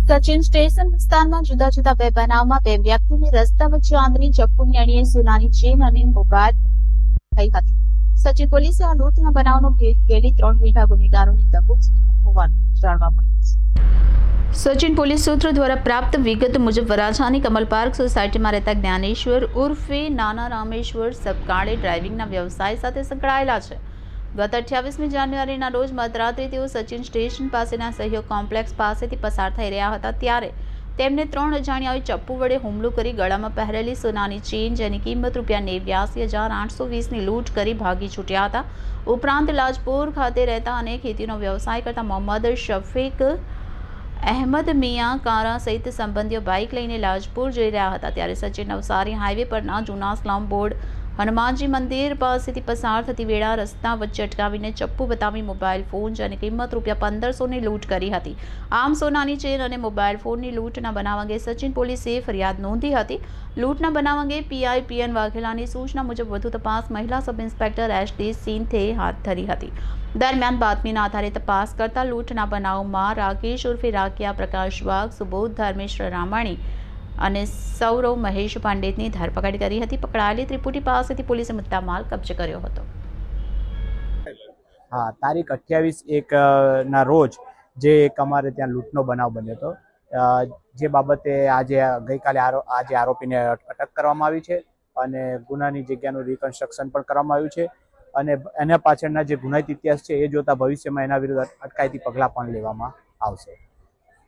Sachin station વિસ્તારમાં જુદા જુદા બે બનાવમાં બે વ્યક્તિને રસ્તા વચ્ચે આંતરી ચપ્પુની અણીએ સોનાની ચેન અને મોબાઈલ થઈ હતી. સચિન પોલીસે આ લૂંટના બનાવનો ભેદ ઉકેલી 3 મીઠા ગુનેગારોની દબોચ હોવાનું જાણવા મળ્યું છે. સચિન પોલીસ સૂત્રો દ્વારા પ્રાપ્ત વિગત મુજબ વરાછાની કમલ પાર્ક સોસાયટીમાં રહેતા જ્ઞાનેશ્વર ઉર્ફે નાના રામેશ્વર સબકાળે ડ્રાઇવિંગના વ્યવસાય સાથે સંકળાયેલા છે. ગત 28મી જાન્યુઆરીના રોજ મધરાત્રે તેઓ સચિન સ્ટેશન પાસેના સહયોગ કોમ્પ્લેક્સ પાસેથી પસાર થઈ રહ્યા હતા ત્યારે તેમને 3 અજાણ્યાઓએ ચપ્પુ વડે હુમલો કરી ગળામાં પહેરેલી સોનાની ચેન જેની કિંમત ₹89,820ની લૂંટ કરી ભાગી છૂટ્યા હતા. ઉપરાંત લાજપોર ખાતે રહેતા અને ખેતીનો વ્યવસાય કરતા મોહમ્મદ શફીક અહેમદ મિયા કારા સહિત સંબંધીઓ બાઇક લઈને લાજપુર જઈ રહ્યા હતા ત્યારે સચિન નવસારી હાઈવે પરના જૂના સ્લમ બોર્ડ હનુમાનજી મંદિર પાસેથી પસાર થતી વેળા રસ્તા વચ્ચે અટકાવીને ચપ્પુ બતાવી મોબાઈલ ફોન જેની કિંમત ₹1500ની લૂંટ કરી હતી. આમ સોનાની ચેન અને મોબાઈલ ફોનની લૂંટના બનાવ અંગે સચિન પોલીસે ફરિયાદ નોંધી હતી. લૂંટના બનાવ અંગે પીઆઈ પીએન વાઘેલાની સૂચના મુજબ વધુ તપાસ મહિલા સબ ઇન્સ્પેક્ટર એસડી સિંથે હાથ ધરી હતી. દરમિયાન બાતમીના આધારે તપાસ કરતા લૂંટના બનાવમાં રાકેશ ઉર્ફે રાકિયા પ્રકાશ વાઘ, સુબોધ ધર્મેશ્વર રામાણી અને સૌરવ મહેશ પાંડેની ધરપકડ કરી હતી. પકડાયેલી ત્રિપુટી પાસેથી પોલીસે મુદ્દામાલ કબજે કર્યો હતો. હા, તારીખ 28/1 ના રોજ જે એક અમારે ત્યાં લૂંટનો બનાવ બન્યો હતો, જે બાબતે ગઈકાલે આરોપીને અટક કરવામાં આવી છે અને ગુનાની જગ્યાનું રિકન્સ્ટ્રક્શન પણ કરવામાં આવ્યું છે અને એના પાછળના જે ગુનાહિત ઇતિહાસ છે એ જોતા ભવિષ્યમાં એના વિરુદ્ધ અટકાયતી પગલાં પણ લેવામાં આવશે.